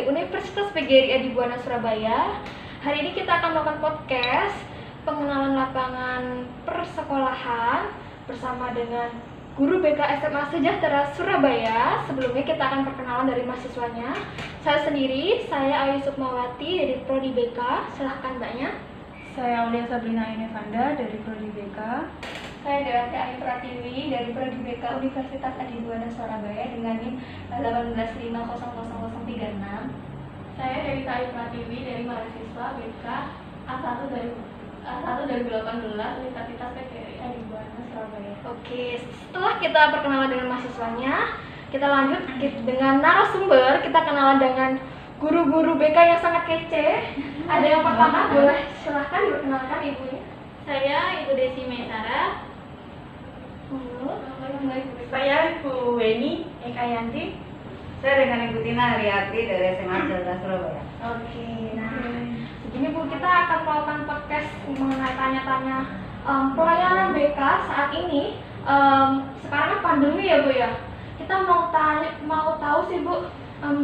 dari Universitas PGRI Adibuana Surabaya. Hari ini kita akan melakukan podcast pengenalan lapangan persekolahan bersama dengan guru BK SMA Sejahtera Surabaya. Sebelumnya kita akan perkenalan dari mahasiswanya. Saya sendiri, saya Ayu Sukmawati dari Prodi BK. Silahkan mbaknya. Saya Aulia Sabrina Inevanda dari Prodi BK. Saya Dewanti Ayu Pratiwi dari Prodi BK Universitas Adibuana Surabaya dengan NIM 1850036. Saya Dewi Ayu Pratiwi dari mahasiswa BK A1 dari 2018 Universitas PGRI Adibuana Surabaya. Oke, setelah kita perkenalan dengan mahasiswanya, kita lanjut dengan narasumber. Kita kenalan dengan guru-guru BK yang sangat kece. Ada yang pertama, boleh silahkan diperkenalkan ibunya. Saya Ibu Desi Maisara. Saya Ibu Weni Ekayanti. Saya dengan Ibu Tina Ariati dari SMA Sejahtera Surabaya. Oke, nah begini Bu, kita akan melakukan podcast mengenai tanya-tanya pelayanan BK saat ini. Sekarang kan pandemi ya Bu ya. Kita mau tahu sih Bu,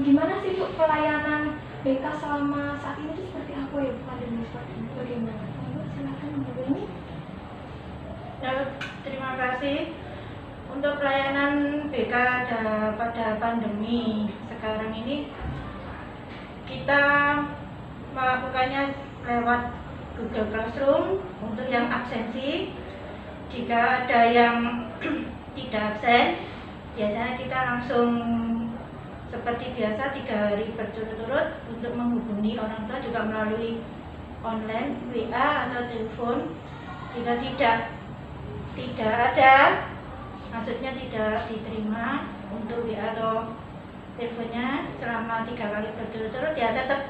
gimana sih Bu pelayanan BK selama saat ini itu seperti apa ya Bu, pandemi seperti ini? Bagaimana? Bu, silakan Bu Weni. Ya, terima kasih. Untuk pelayanan BK pada pandemi sekarang ini, kita melakukannya lewat Google Classroom untuk yang absensi. Jika ada yang tidak absen, biasanya kita langsung seperti biasa 3 hari berturut-turut untuk menghubungi orang tua juga melalui online, WA atau telepon. Jika tidak ada, maksudnya tidak diterima untuk WA atau teleponnya selama 3 kali berturut-turut, ya tetap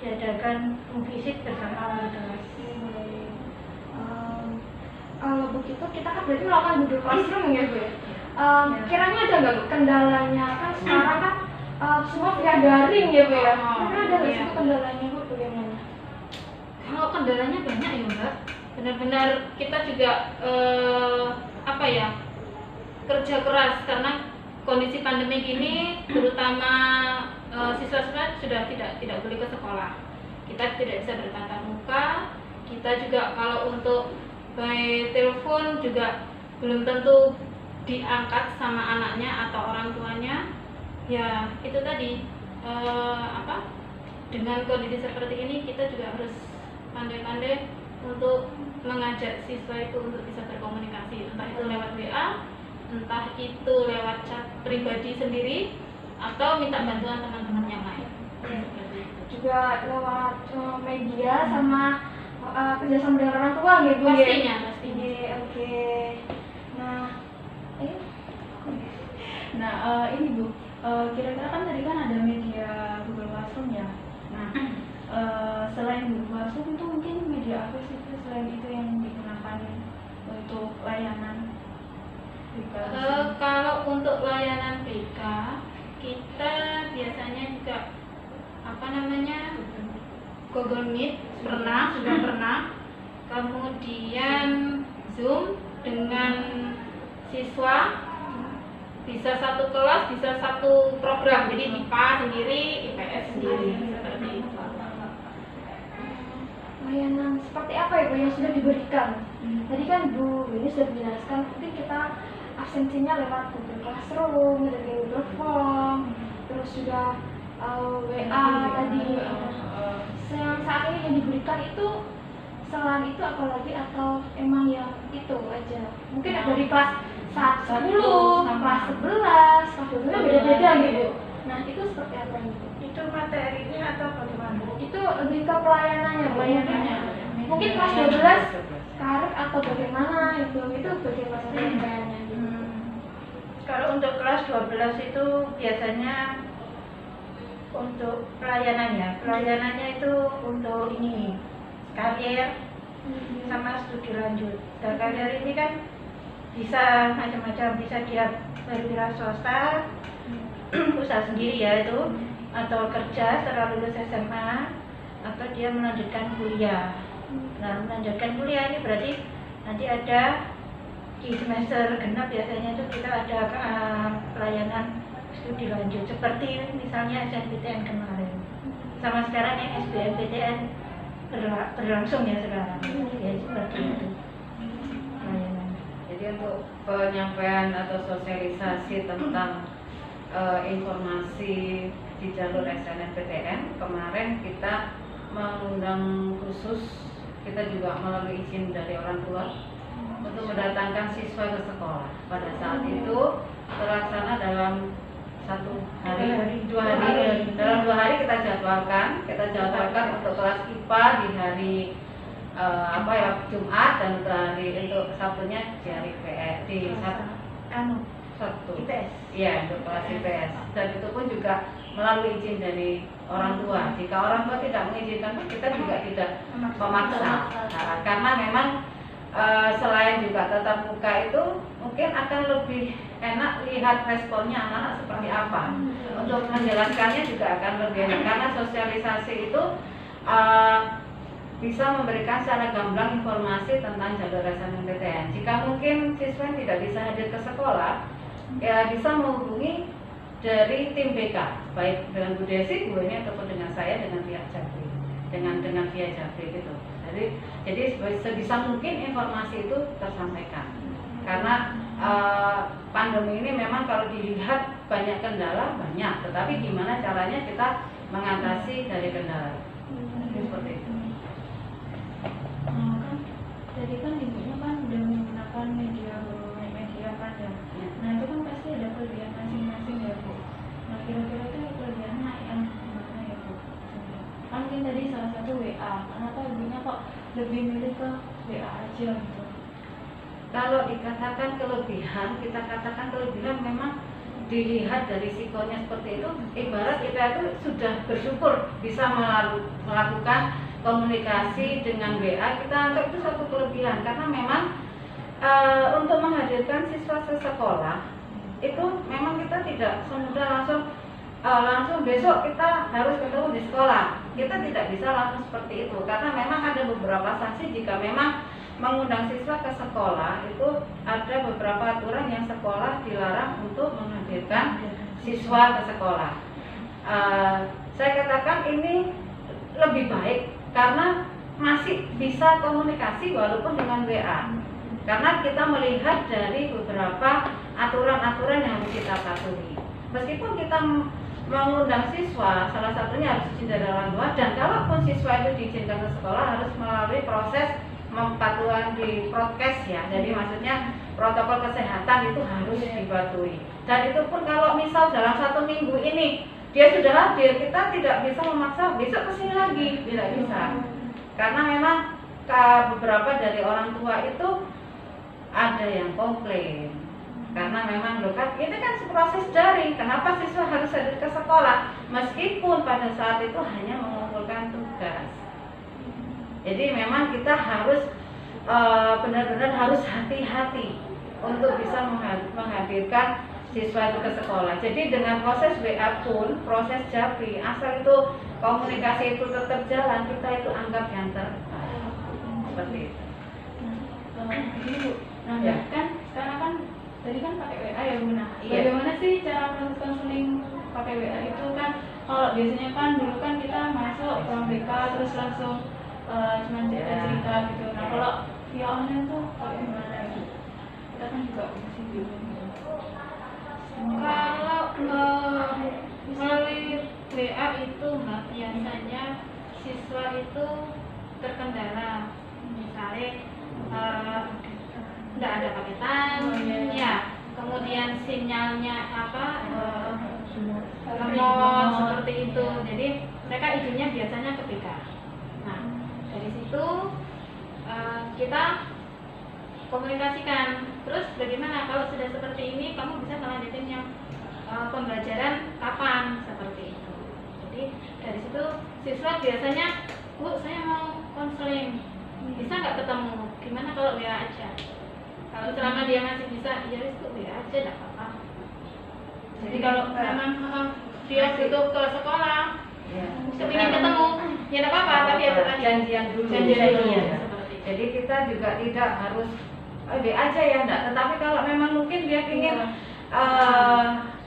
diadakan visit bersama wali kelas. Kalau begitu kita kan berarti melakukan Google Classroom ya Bu ya. Kiranya ada nggak Bu kendalanya? Kan sekarang kan semua via daring ya Bu ya. Karena ada nggak sih kendalanya Bu, bagaimana? Kalau kendalanya banyak ya Mbak. Benar-benar kita juga kerja keras karena kondisi pandemi ini, terutama siswa-siswa sudah tidak boleh ke sekolah. Kita tidak bisa bertatap muka. Kita juga kalau untuk by telepon juga belum tentu diangkat sama anaknya atau orang tuanya. Ya itu tadi dengan kondisi seperti ini kita juga harus pandai-pandai untuk mengajak siswa itu untuk bisa berkomunikasi, entah itu lewat WA, entah itu lewat chat pribadi sendiri, atau minta bantuan teman-teman yang lain. Juga lewat media sama kerjasama dengan orang tua gitu ya. Pastinya. Oke. Nah, ayo. Nah, ini Bu, kira-kira kan tadi kan ada media Google Classroom ya. Nah, selain Google Classroom itu mungkin media apa sih Bu, selain itu yang digunakan untuk layanan BK? Kalau untuk layanan BK, kita biasanya juga Google Meet sudah pernah. Kemudian Zoom dengan siswa, bisa satu kelas, bisa satu program. Jadi IPA sendiri, IPS sendiri, seperti itu. Layanan seperti apa ya Bu yang sudah diberikan? Tadi kan Bu ini sudah menjelaskan, mungkin kita absensinya lewat Google Classroom, dari Google Form, terus juga WA tadi. Yang saat ini yang diberikan itu selain itu apalagi atau emang yang itu aja? Mungkin ada dari kelas 10, kelas 11, kelas 12 beda-beda gitu. Nah itu seperti apa itu? Itu materinya atau bagaimana? Itu lebih ke pelayanannya. Mungkin kelas 12 karet atau bagaimana itu bagaimana pelayanannya? Kalau untuk kelas 12 itu biasanya untuk pelayanannya itu untuk ini karier sama studi lanjut. Dan karier ini kan bisa macam-macam, bisa dia berwira swasta, usaha sendiri ya itu, atau kerja setelah lulus SMA, atau dia melanjutkan kuliah. Nah, melanjutkan kuliah ini berarti nanti ada di semester genap biasanya itu kita ada pelayanan studi lanjut seperti misalnya SNMPTN kemarin, sama sekarang yang SBMPTN berlangsung ya sekarang, ya seperti itu layanan. Jadi untuk penyampaian atau sosialisasi tentang informasi di jalur SNMPTN kemarin kita mengundang khusus, kita juga melalui izin dari orang tua untuk mendatangkan siswa ke sekolah. Pada saat itu terlaksana dalam 1 hari, 2 hari, dalam 2 hari kita jadwalkan untuk kelas IPA di hari Jumat, dan untuk Sabtunya di hari PS di Sabtu. IPS. Iya, untuk kelas IPS. Dan itu pun juga melalui izin dari orang tua. Jika orang tua tidak mengizinkan pun kita juga tidak memaksa. Nah, karena memang selain juga tatap muka itu mungkin akan lebih enak lihat responnya anak-anak seperti apa. Untuk menjelaskannya juga akan lebih enak karena sosialisasi itu bisa memberikan secara gamblang informasi tentang jalur SNMPTN. Jika mungkin siswa yang tidak bisa hadir ke sekolah, ya bisa menghubungi dari tim BK, baik dengan Bu Desi, Bu ini ataupun dengan saya, dengan pihak Japri, dengan via Japri gitu. Jadi sebisa mungkin informasi itu tersampaikan. Karena pandemi ini memang kalau dilihat banyak kendala, tetapi gimana caranya kita mengatasi dari kendala seperti itu. Kan jadi kan ibunya kan udah menggunakan media kan ya. Nah itu kan pasti ada kelebihan masing-masing ya Bu. Nah kira-kira itu kelebihannya yang gimana ya Bu? Kan mungkin tadi salah satu WA, kenapa ibunya kok lebih milih ke WA aja gitu? Kalau dikatakan kelebihan, kita katakan kelebihan memang dilihat dari sikonya seperti itu. Ibarat kita itu sudah bersyukur bisa melakukan komunikasi dengan WA, kita anggap itu satu kelebihan karena memang untuk menghadirkan siswa ke sekolah itu memang kita tidak semudah langsung besok kita harus ketemu di sekolah. Kita tidak bisa langsung seperti itu karena memang ada beberapa sanksi jika memang mengundang siswa ke sekolah, itu ada beberapa aturan yang sekolah dilarang untuk menghadirkan siswa ke sekolah. Saya katakan ini lebih baik karena masih bisa komunikasi walaupun dengan WA. Karena kita melihat dari beberapa aturan-aturan yang harus kita patuhi. Meskipun kita mengundang siswa, salah satunya harus izin dari orang tua, dan kalaupun siswa itu diizinkan ke sekolah harus melalui proses patuhan di prokes ya. Jadi maksudnya protokol kesehatan itu harus dipatuhi. Dan itu pun kalau misal dalam 1 minggu ini dia sudah hadir, kita tidak bisa memaksa besok kesini lagi, tidak bisa. Karena memang beberapa dari orang tua itu ada yang komplain karena memang loh kan ini kan proses daring, kenapa siswa harus hadir ke sekolah meskipun pada saat itu hanya mengumpulkan tugas. Jadi memang kita harus benar-benar harus hati-hati untuk bisa menghadirkan siswa itu ke sekolah. Jadi dengan proses WA pun, proses Japri, asal itu komunikasi itu tetap jalan, kita itu anggap yang terbaik. Seperti itu. Nah, Ya. kan sekarang kan tadi kan pakai WA ya Bu. Nah, Iya. bagaimana sih cara proses konseling pakai WA itu kan? Kalau biasanya kan dulu kan kita masuk ke BK terus langsung cuma cerita-cerita gitu. Nah, kalau via online tuh kayak gimana gitu? Kita kan juga masih bingung gitu. Kalau melalui WA itu biasanya siswa itu terkendala, misalnya nggak ada paketan, ya, kemudian sinyalnya lemot seperti itu. Jadi mereka izinnya biasanya ke BK. Nah dari situ kita komunikasikan. Terus bagaimana kalau sudah seperti ini, kamu bisa melanjutkan yang pembelajaran kapan seperti itu. Jadi dari situ siswa biasanya, Bu saya mau konseling, bisa nggak ketemu? Gimana kalau WA aja? Kalau selama dia masih bisa, ya wis WA aja nggak apa-apa. Jadi kalau memang dia butuh ke sekolah, ingin ketemu, ya nggak apa-apa, tapi ya janjian dulu. Janjian dulu. Ya. Jadi kita juga tidak harus WA aja ya enggak, tetapi kalau memang mungkin dia ingin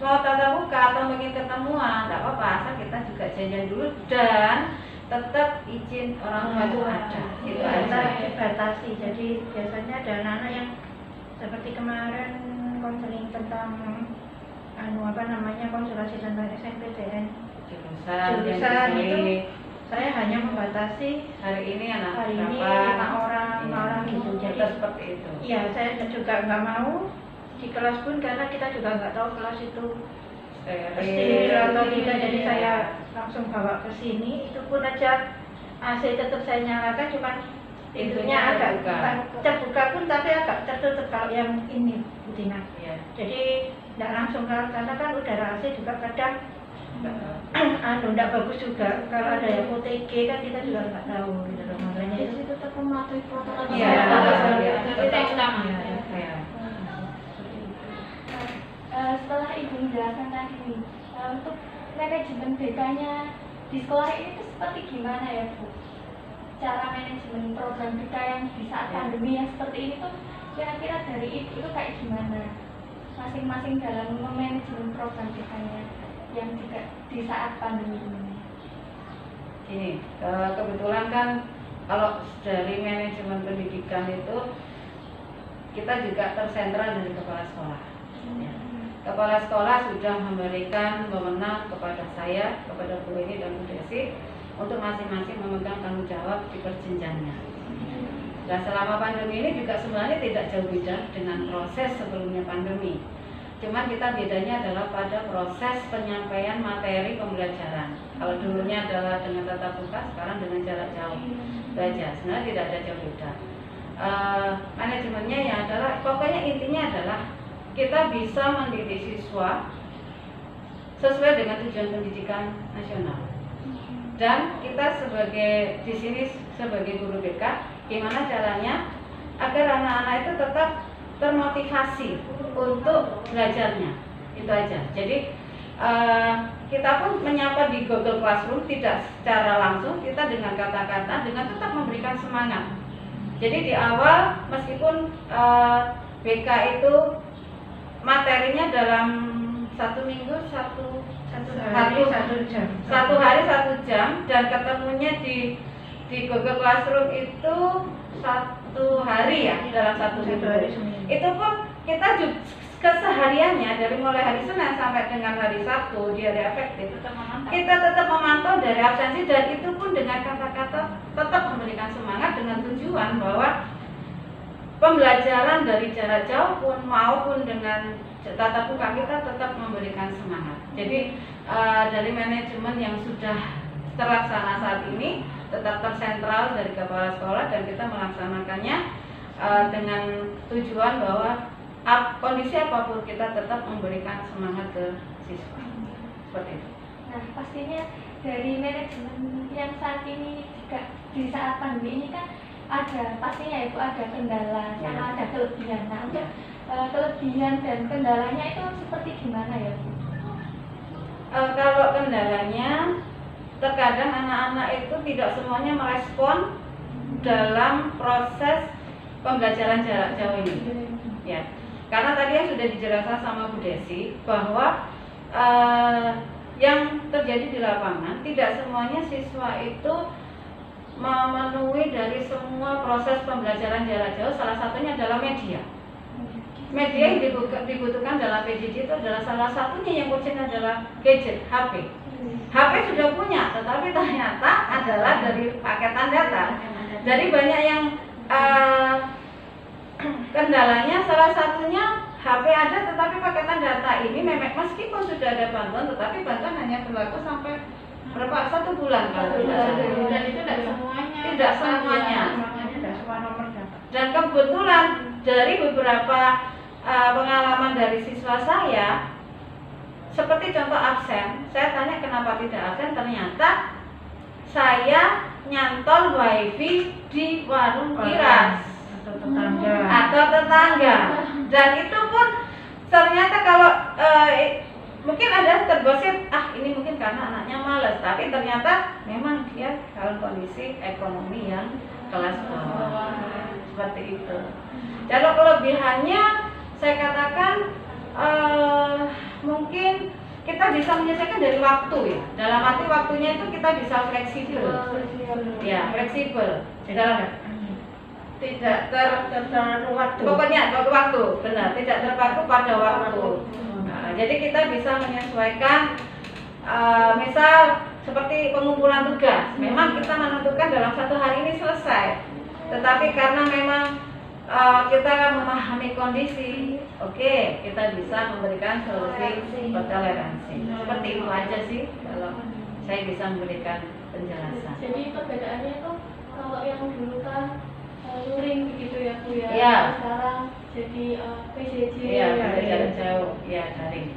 mau tatap muka atau mungkin ketemuan, tidak apa-apa, asal kita juga janjian dulu dan tetap izin orang tua itu ada. Itu Kita aja. dibatasi. Jadi biasanya ada anak-anak yang seperti kemarin konseling tentang konsultasi tentang SNMPTN jurusan itu, saya hanya membatasi hari ini anak hari ini berapa? 5 orang gitu. Jadi Jadi seperti itu. iya, saya juga nggak mau di kelas pun, karena kita juga nggak tahu kelas itu steril atau tidak. Jadi saya langsung bawa ke sini. Itu pun aja AC tetap saya nyalakan, cuman pintunya agak terbuka pun tapi agak tertutup kalau yang ini Budina. Iya. Jadi tidak langsung, karena kan udara AC juga kadang tidak bagus juga. Kalau ada yang OTG kan kita juga nggak tahu gitu loh, makanya itu. Jadi tetap mematuhi protokol Iya, kesehatan. iya. Itu yang utama. Iya. Setelah Ibu menjelaskan tadi nih, untuk manajemen BK-nya di sekolah ini tuh seperti gimana ya Bu? Cara manajemen program BK yang di saat pandemi yang seperti ini tuh kira-kira dari Ibu itu kayak gimana? Masing-masing dalam memanajemen program BK-nya yang juga di saat pandemi ini. Gini, kebetulan kan kalau dari manajemen pendidikan itu kita juga tersentral dari kepala sekolah. Ya. Kepala sekolah sudah memberikan wewenang kepada saya, kepada Bu Eni dan Bu Desi untuk masing-masing memegang tanggung jawab di perjenjangnya. Dan selama pandemi ini juga sebenarnya tidak jauh beda dengan proses sebelumnya pandemi. Cuman kita bedanya adalah pada proses penyampaian materi pembelajaran. Kalau dulunya adalah dengan tatap muka, sekarang dengan jarak jauh belajar. Sebenarnya tidak ada jauh beda. Manajemennya ya adalah, pokoknya intinya adalah kita bisa mendidik siswa sesuai dengan tujuan pendidikan nasional. Dan kita sebagai di sini sebagai guru BK, gimana caranya agar anak-anak itu tetap termotivasi untuk belajarnya. Itu aja. Jadi kita pun menyapa di Google Classroom tidak secara langsung, kita dengan kata-kata, dengan tetap memberikan semangat. Jadi di awal meskipun BK itu materinya dalam 1 minggu satu hari 1 jam. 1 hari 1 jam dan ketemunya di Google Classroom itu 1 hari ya, dalam 1 minggu. Itu pun kita juga kesehariannya dari mulai hari Senin sampai dengan hari Sabtu di hari efektif kita tetap memantau dari absensi, dan itu pun dengan kata-kata tetap memberikan semangat dengan tujuan bahwa pembelajaran dari jarak jauh pun maupun dengan tatap muka kita tetap memberikan semangat. Jadi dari manajemen yang sudah terlaksana saat ini tetap tersentral dari kepala sekolah, dan kita melaksanakannya dengan tujuan bahwa kondisi apapun kita tetap memberikan semangat ke siswa. Seperti itu. Nah, pastinya dari manajemen yang saat ini juga di saat pandemi ini kan ada pastinya itu ada kendala sama ada kelebihan. Nah, untuk kelebihan dan kendalanya itu seperti gimana ya Bu? Kalau kendalanya, terkadang anak-anak itu tidak semuanya merespon dalam proses pembelajaran jarak jauh ini. Ya, karena tadi yang sudah dijelaskan sama Bu Desi bahwa yang terjadi di lapangan tidak semuanya siswa itu memenuhi dari semua proses pembelajaran jarak jauh. Salah satunya adalah media. Media yang dibutuhkan dalam PJJ itu adalah salah satunya yang urgent adalah gadget, HP. HP sudah punya, tetapi ternyata adalah dari paketan data. Jadi banyak yang kendalanya, salah satunya HP ada tetapi paketan data ini meskipun sudah ada bantuan, tetapi bantuan hanya berlaku sampai berapa? 1 bulan kalau tidak salah. Dan itu tidak semuanya. Tidak semuanya. Tidak semua nomor dapat. Dan kebetulan dari beberapa pengalaman dari siswa saya, seperti contoh absen, saya tanya kenapa tidak absen, ternyata saya nyantol wifi di warung kiras atau tetangga. Dan itu pun ternyata kalau mungkin ada tergosip, ini mungkin karena anaknya malas, tapi ternyata memang dia dalam kondisi ekonomi yang kelas bawah. Seperti itu. Kalau kelebihannya saya katakan mungkin kita bisa menyelesaikan dari waktu ya. Dalam arti waktunya itu kita bisa fleksibel. Ya, fleksibel. Tidak terlalu waktu. pokoknya waktu, benar, tidak terpaku pada waktu. Nah, jadi kita bisa menyesuaikan, misal seperti pengumpulan tugas. Memang kita menentukan dalam 1 hari ini selesai, tetapi karena memang kita memahami kondisi, oke, kita bisa memberikan solusi toleransi. Seperti itu aja sih kalau saya bisa memberikan penjelasan. Jadi perbedaannya itu kalau yang dulu kan luring begitu ya Bu ya. Iya. Sekarang jadi PJJ. Iya, jarak jauh, ya daring.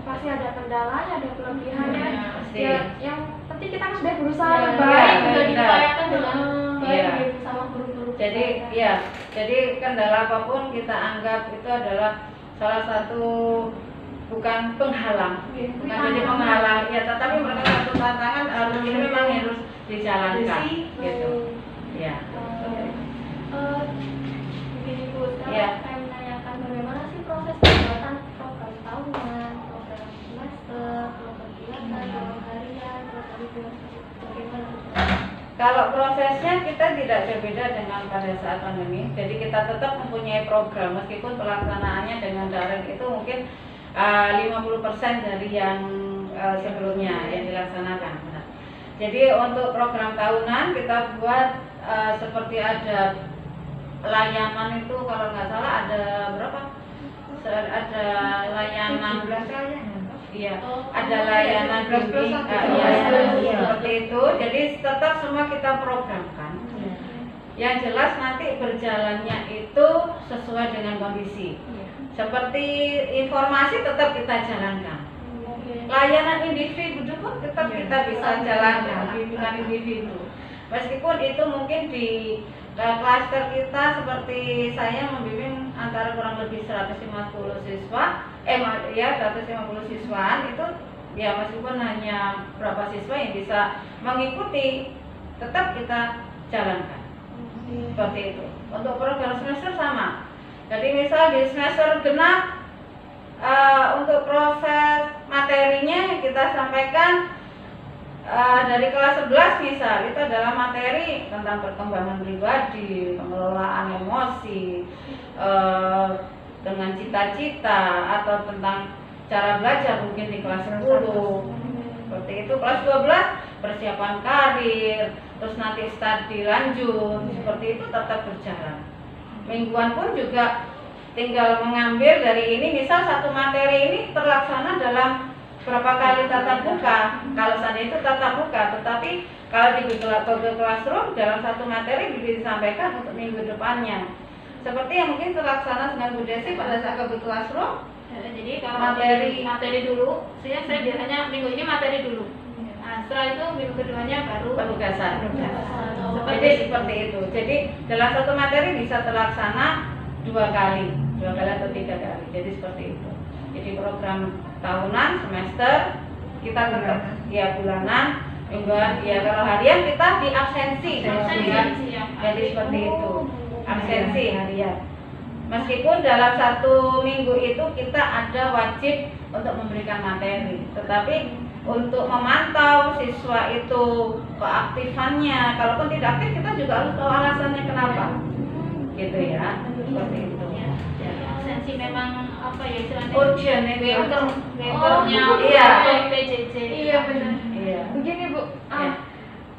Pasti ada kendalanya, ada kelebihannya. Iya, pasti. Ya, yang penting kita kan sudah berusaha Ya, terbaik, iya, juga benar. diupayakan dengan baik Iya. gitu sama guru-guru. Jadi ya, jadi kendala apapun kita anggap itu adalah salah satu bukan penghalang, bukan jadi penghalang ya, tetapi merupakan satu tantangan ini memang harus dijalankan, gitu. Ya. Begini Bu, sekarang Iya. saya menanyakan bagaimana sih proses pembuatan program tahunan, program semester, program bulanan, program harian, program bulan, bagaimana? Kalau prosesnya kita tidak berbeda dengan pada saat pandemi, jadi kita tetap mempunyai program meskipun pelaksanaannya dengan daring itu mungkin 50% dari yang sebelumnya yang dilaksanakan. Nah, jadi untuk program tahunan kita buat seperti ada layanan itu kalau nggak salah ada berapa? Ada layanan 17 kali. Iya, ada layanan bimbing, seperti itu. Jadi tetap semua kita programkan. Yang jelas nanti berjalannya itu sesuai dengan kondisi. Seperti informasi tetap kita jalankan. Layanan individu pun tetap kita bisa jalankan, bimbingan individu. Meskipun itu mungkin di klaster kita seperti saya membimbing antara kurang lebih 150 siswa, 150 siswaan itu ya meskipun hanya berapa siswa yang bisa mengikuti, tetap kita jalankan. Seperti itu. Untuk program semester sama. Jadi misal di semester genap untuk proses materinya kita sampaikan dari kelas 11 misal itu adalah materi tentang perkembangan pribadi, pengelolaan emosi, dengan cita-cita atau tentang cara belajar mungkin di kelas 10 seperti itu. Kelas 12 persiapan karir, terus nanti studi lanjut, seperti itu tetap berjalan. Mingguan pun juga tinggal mengambil dari ini, misal satu materi ini terlaksana dalam berapa kali tatap muka. Kalau seandainya itu tatap muka, tetapi kalau di Google Classroom dalam satu materi bisa disampaikan untuk minggu depannya. Seperti yang mungkin terlaksana dengan Bu Desi pada saat Google Classroom. Jadi kalau Materi dulu, saya biasanya minggu ini materi dulu. Nah, setelah itu minggu keduanya baru penugasan. Seperti itu. Jadi dalam satu materi bisa terlaksana 2 kali atau 3 kali. Jadi seperti itu. Jadi program tahunan, semester kita tetap ya bulanan, mingguan, ya kalau harian kita di absensi. Jadi seperti itu. Absensi harian. Meskipun dalam 1 minggu itu kita ada wajib untuk memberikan materi, tetapi untuk memantau siswa itu keaktifannya, kalaupun tidak aktif kita juga harus tahu alasannya kenapa, gitu ya, seperti itu. absensi memang apa ya istilahnya Urgent itu. papernya Iya. PJJ. Iya benar. Iya. Begini Bu, Ya.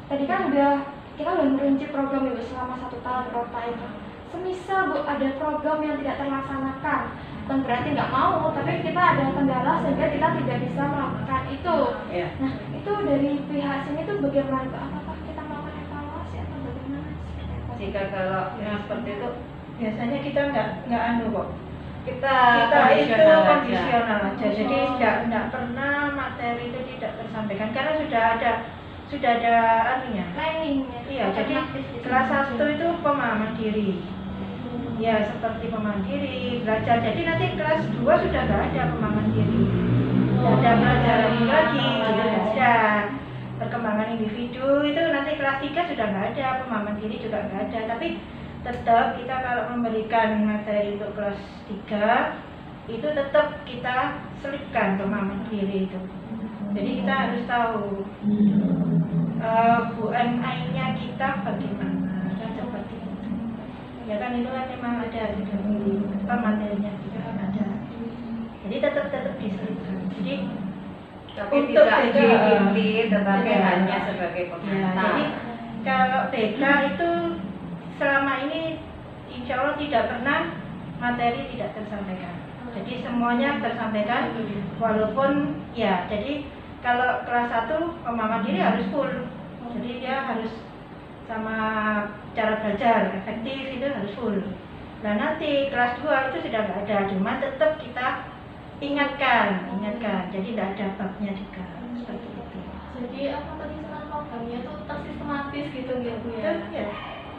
tadi kan kita udah merinci program Ibu selama 1 tahun Rota itu. Semisal Bu ada program yang tidak terlaksanakan, bukan berarti nggak mau, tapi kita ada kendala sehingga kita tidak bisa melakukan itu. Iya. Nah itu dari pihak sini tuh bagaimana Pak? Apakah kita melakukan evaluasi atau bagaimana? Jika kalau yang seperti itu Biasanya kita nggak anu kok. kita Itu kondisional aja. kondisional aja. Jadi tidak pernah materi itu tidak tersampaikan karena sudah ada anunya. Planningnya. Iya, jadi kelas 1 itu pemahaman diri. Ya, seperti pemahaman diri, belajar. Jadi nanti kelas 2 sudah nggak ada pemahaman diri. Tidak ada pelajaran lagi, tidak ada. Perkembangan individu itu nanti kelas 3 sudah nggak ada, pemahaman diri juga nggak ada. Tapi tetap kita kalau memberikan materi untuk kelas 3 itu tetap kita selipkan ke Mandiri itu. Jadi kita harus tahu UMI-nya kita bagaimana, kan seperti itu. Ya kan itu kan memang ada di materinya juga kan ada. Jadi tetap diselipkan. Jadi Tapi untuk tidak BK, diinti, tetapi ya, hanya sebagai ya, pengantar. jadi kalau BK itu selama ini insya Allah tidak pernah materi tidak tersampaikan. Jadi semuanya tersampaikan walaupun ya jadi kalau kelas 1 Mama Mandiri harus full. Jadi dia harus sama cara belajar efektif itu harus full. Nah nanti kelas 2 itu sudah nggak ada, cuma tetap kita ingatkan. Jadi tidak ada babnya juga seperti itu. Jadi apa penyusunan programnya tuh tersistematis gitu ya Bu ya? Ya.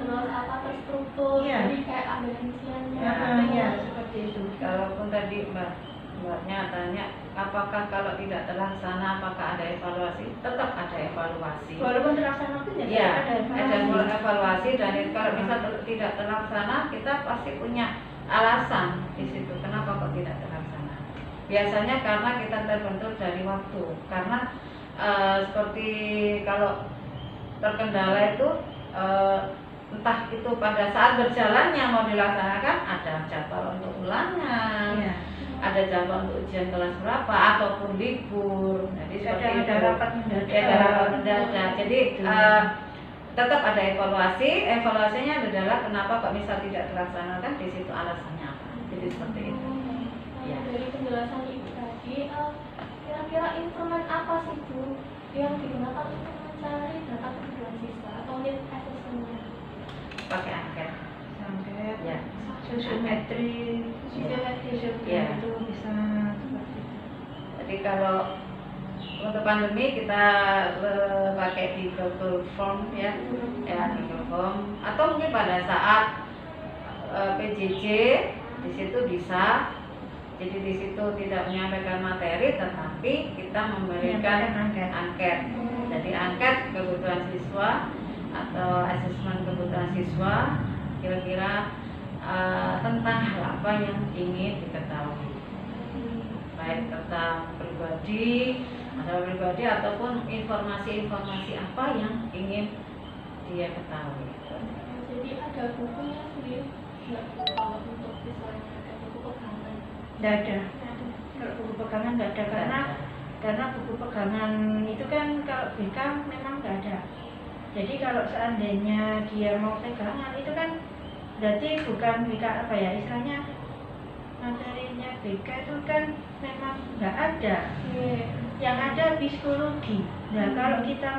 Terus apa terstruktur, Iya. jadi kayak ada rinciannya. Ya seperti itu. Kalaupun tadi mbaknya tanya apakah kalau tidak terlaksana apakah ada evaluasi, tetap ada evaluasi. Walaupun terlaksana pun ya Iya, ada ada evaluasi dan kalau misal tidak terlaksana kita pasti punya alasan di situ kenapa kok tidak terlaksana. Biasanya karena kita terbentur dari waktu. Karena seperti kalau terkendala itu entah itu pada saat berjalannya mau dilaksanakan ada jadwal untuk ulangan, Iya. ada jadwal untuk ujian kelas berapa ataupun libur. Jadi seperti Ada itu. rapat mendadak. Ya, ada rapat mendadak. Jadi tetap ada evaluasi. Evaluasinya adalah kenapa kok misal tidak terlaksanakan, di situ alasannya apa. Jadi seperti itu. Ya. Dari penjelasan Ibu tadi, kira-kira instrumen apa sih Bu yang digunakan untuk mencari data kebutuhan siswa atau need assessment-nya? Pakai angket. Sampai Ya. sosiometri, Ya. itu bisa seperti itu. Jadi kalau untuk pandemi kita pakai di Google Form ya, Google Form atau mungkin pada saat PJJ di situ bisa. Jadi di situ tidak menyampaikan materi, tetapi kita memberikan angket. Jadi angket kebutuhan siswa atau asesmen kebutuhan siswa, kira-kira tentang hal apa yang ingin diketahui, baik tentang pribadi ataupun informasi-informasi apa yang ingin dia ketahui. Jadi ada bukunya sendiri nggak kalau untuk siswanya, ada buku pegangan? Nggak ada. Kalau buku pegangan nggak ada karena buku pegangan itu kan kalau BK memang nggak ada. Jadi kalau seandainya dia mau pegangan itu kan berarti bukan BK apa ya istilahnya, materinya BK itu kan memang nggak ada. Yang ada psikologi. Nah kalau kita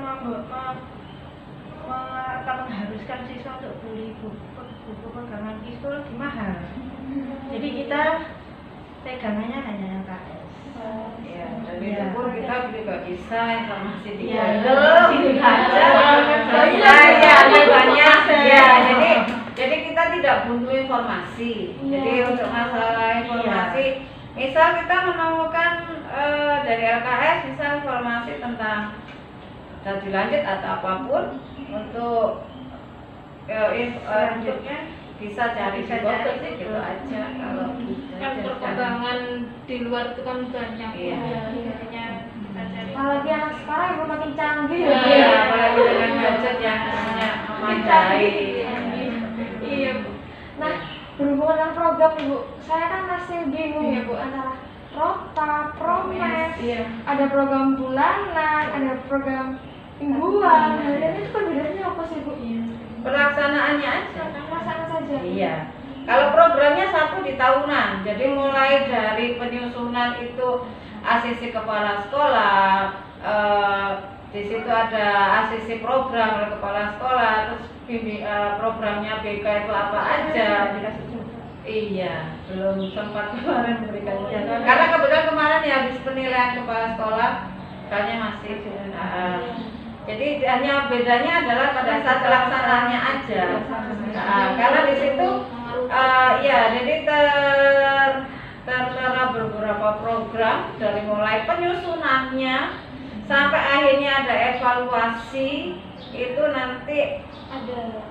mengharuskan siswa untuk beli buku pegangan psikologi mahal. Jadi kita pegangannya hanya yang KS. Ya, dan itu pun kita juga bisa informasi di Iya, Google, baca. banyak. Ya, jadi kita tidak butuh informasi. Jadi untuk masalah informasi, misal kita menemukan dari LKS, misal informasi tentang studi lanjut atau apapun untuk selanjutnya bisa cari di Google sih gitu aja. Kalau Kan perkembangan di luar itu kan banyak. Iya. Makanya kita cari. Apalagi anak sekarang yang makin canggih Iya, ya. apalagi dengan gadget yang namanya memadai. Iya, Bu. Nah, berhubungan dengan program Ibu, saya kan masih bingung ya Bu antara Rota, Promes, Iya. ada program bulanan, ada program mingguan. Harian itu perbedaannya apa sih Bu? Pelaksanaannya aja. Perasaan saja. Iya. Kalau programnya satu di tahunan, jadi mulai dari penyusunan itu ACC kepala sekolah, di situ ada ACC program oleh kepala sekolah, terus programnya BK itu apa aja. Iya, belum sempat kemarin memberikan. Karena kebetulan kemarin ya habis penilaian kepala sekolah, kayaknya masih. Jadi hanya bedanya adalah pada saat pelaksanaannya aja. Karena di situ ya jadi tertera beberapa program dari mulai penyusunannya sampai akhirnya ada evaluasi itu nanti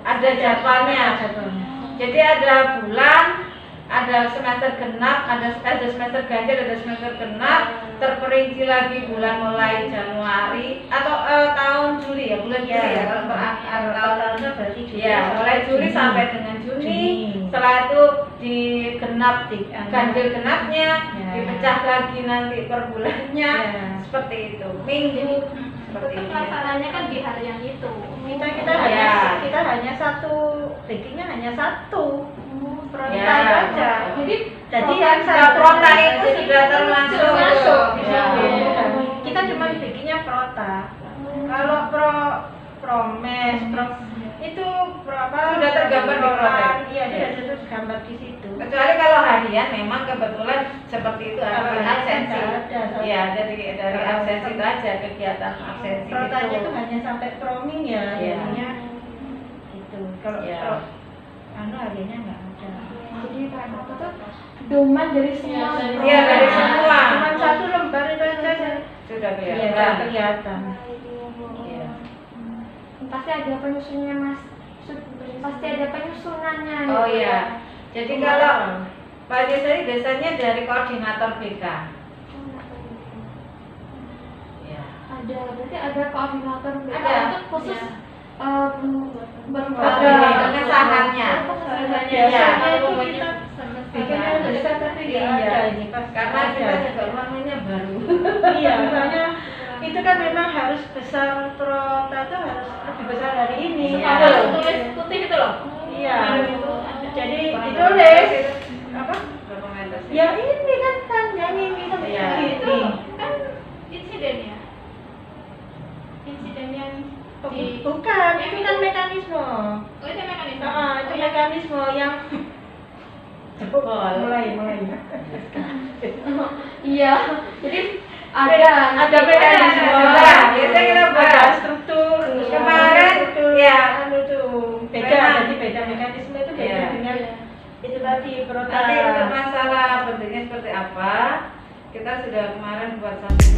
ada jadwalnya. Jadi ada bulan, ada semester genap, ada semester ganjil, ada semester genap, terperinci lagi bulan mulai Januari atau tahun Juli ya, bulan Juli ya, kalau tahunnya berarti Juli. ya, mulai Juli sampai dengan Juni. Setelah itu digenap, ganjil genapnya, dipecah lagi nanti per bulannya, seperti itu. Minggu seperti Tetap itu. pelaksananya kan di hari yang itu. Kita hanya satu, backingnya hanya satu. Prota Ya. aja. Jadi yang prota itu sudah termasuk. masuk. Ya. Kita cuma bikinnya prota. Kalau promes, itu berapa? Sudah tergambar di prota. Iya, sudah tergambar di situ. Kecuali kalau harian memang kebetulan seperti itu Kalau ada absensi. harian nggak ada. Iya, dari absensi itu aja kegiatan absensi Protanya itu. tuh hanya sampai proming ya, Iya. jadinya itu. Kalau Iya. hariannya nggak ada. Jadi kayak apa tuh doman dari semua. Iya, dari semua. Cuma satu lembar itu aja. Sudah Iya, kelihatan. kelihatan. Iya. Pasti ada penyusunnya mas. Pasti ada penyusunannya. Oh gitu. iya. Jadi kalau Pak Desa ini biasanya dari koordinator BK. Iya. Ada, berarti ada koordinator BK Ada. untuk khusus Iya. berbagai Ada pengesahannya. Biasanya itu kita bikinnya bisa tapi nggak Iya. ada ini pas Karena kita ada. juga uangnya baru. Iya, soalnya itu kan memang harus besar prota itu harus lebih besar dari ini. Iya. Ada loh, tulis putih itu loh. Iya. Itu ada. Jadi ditulis apa? Dokumentasi. Ya ini kan yang ini kan Iya. Itu begini. kan insiden ya. Insiden yang di Bukan, itu kan mekanisme. oh itu mekanisme. Itu mekanisme yang Jebol. mulai. Iya, jadi ada mekanisme. Ada. Biasanya kita ada bahas. struktur. Kemarin, struktur, ya. anu tuh beda. Memang. Jadi beda mekanisme itu beda Iya. dengan itu tadi prota. Nanti untuk masalah bentuknya seperti apa, kita sudah kemarin buat satu